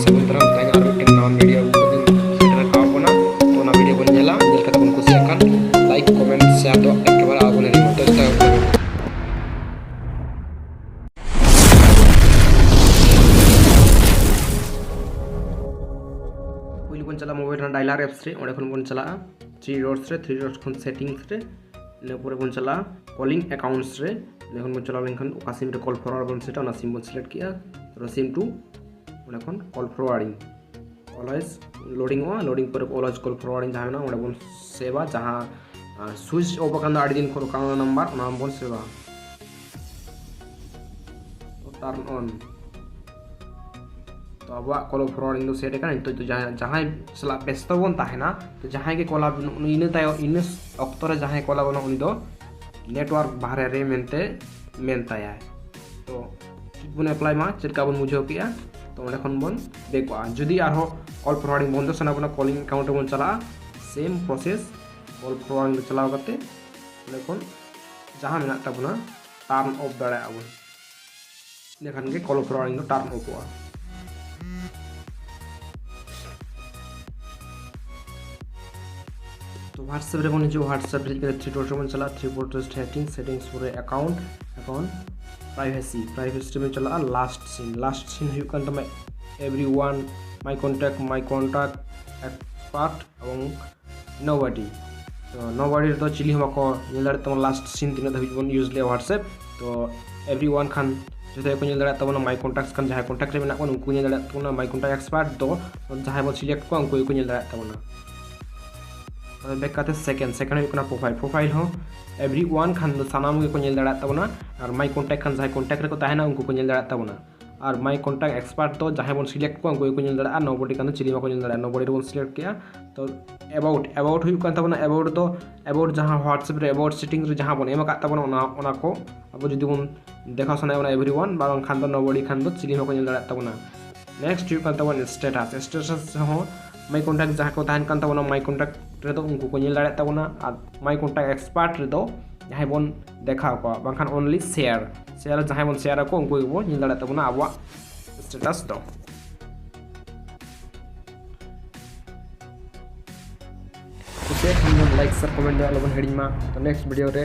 ᱥᱟᱹᱜᱩᱱ ᱫᱟᱨᱟᱢ ᱛᱮᱦᱮᱧ ᱟᱨ ᱢᱤᱫᱴᱮᱱ ᱱᱟᱣᱟ ᱵᱷᱤᱰᱤᱭᱳ ᱥᱮᱴᱮᱨ ᱟᱠᱟᱣ ᱵᱚᱱᱟ ᱛᱚ ᱚᱱᱟ ᱵᱷᱤᱰᱤᱭᱳ ᱵᱚᱱ ᱧᱮᱞᱟ ᱧᱮᱞ ᱠᱟᱛᱮ ᱵᱚᱱ ᱠᱩᱥᱤᱭᱟᱜ ᱠᱷᱟᱱ ᱞᱟᱭᱤᱠ ᱠᱚᱢᱮᱱᱴ ᱥᱮᱭᱟᱨ ᱫᱚ ᱮᱠᱮᱵᱟᱨᱮ ᱟᱞᱚᱵᱚᱱ ᱦᱤᱲᱤᱧᱟ ᱛᱚ ᱡᱚᱛᱚ पहले बन चला मोबाइल डायलर एप्स रे ओंडे खन बन चला थ्री डॉट्स खन सेटिंग्स रे इना परे बन चला कॉलिंग अकाउंट्स रे देखन बन चला लेखन ओका सिम रे कॉल फॉरवर्ड बन सेट ओना सिम बन सिलेक्ट किया तो सिम टू ओंडे खन कॉल फॉरवर्डिंग ऑलवेज लोडिंग पर ऑलवेज कॉल फॉरवर्डिंग जहां ना ओंडे बन सेवा जहां स्विच ऑफ अकान आड़ी दिन को काउंट नंबर ओना बन सेवा तो टर्न ऑन तो अब कॉल फॉरवर्डिंग दो सेट है तो जहां सला व्यस्त बन ताहेना तो जहां के कॉल इन अक्तो रे जहां कॉल बन उनी दो नेटवर्क बाहर रे मेनते मेनताया तो बन अप्लाई मा चेका बन बुझो किया तो ओंडे खन बन देखवा जदी आरो कॉल फॉरवर्डिंग बंद सना बन कॉलिंग अकाउंट बन चला सेम प्रोसेस कॉल फॉरवर्डिंग चलाव करते ओंडे खन जहां मेना ताबना टर्न ऑफ दाड़ा आबन देखन के कॉल फॉरवर्डिंग टर्न ऑफ हुआ तो व्हाट्सएप रे बन जो व्हाट्सएप रे थ्री डॉट बन चला थ्री डॉट सेटिंग्स पूरे अकाउंट प्राइवेसी में चला लास्ट सीन हुई कान तमे एवरीवन माय कांटेक्ट एक्सपर्ट एवं नोबडी तो नोबडी तो चिली हम को नेल दाड़े तम लास्ट सीन तीन धबी बन यूज ले व्हाट्सएप तो एवरीवन खान जते को नेल दाड़े तम माय कांटेक्ट्स खान जहां कांटेक्ट रे मेना कोन उनको नेल दाड़े तम माय कांटेक्ट एक्सपर्ट दो जहां बन सिलेक्ट को उनको को नेल दाड़े तम बैक करते सेकेंड होना प्रोफाइल हो एवरीवन खान सानाम को नेल दाड़ा तबना और माय कांटेक्ट खान जहां कांटेक्ट रे को ताहेना उनको को नेल दाड़ा तबना और माय कांटेक्ट एक्सपर्ट तो जहां बन सिलेक्ट को उनको को नेल दाड़ा और नोबडी खान चिली मा को नेल दाड़ा नोबडी बन सिलेक्ट किया तो अबाउट हुई कान तबना अबाउट जहां व्हाट्सएप रे अबाउट सेटिंग रे जहां बन एम का तबना ओना को अब जदी बन देखा सना ओना एवरीवन बांग खान तो नोबडी खान तो चिली मा को नेल दाड़ा तबना नेक्स्ट हुई कान तबना स्टेटस हो माय कांटेक्ट जहां को ताहन कान तबना माय कांटेक्ट रे तो उनको को नेल दाड़ा तबना और माय कांटेक्ट एक्सपर्ट रे तो जहां बन देखा को बांखान ओनली शेयर जहां बन शेयर को उनको को नेल दाड़ा तबना अब स्टेटस दो तो हम लाइक शेयर कमेंट वाला बन हेडिंग मा तो नेक्स्ट वीडियो रे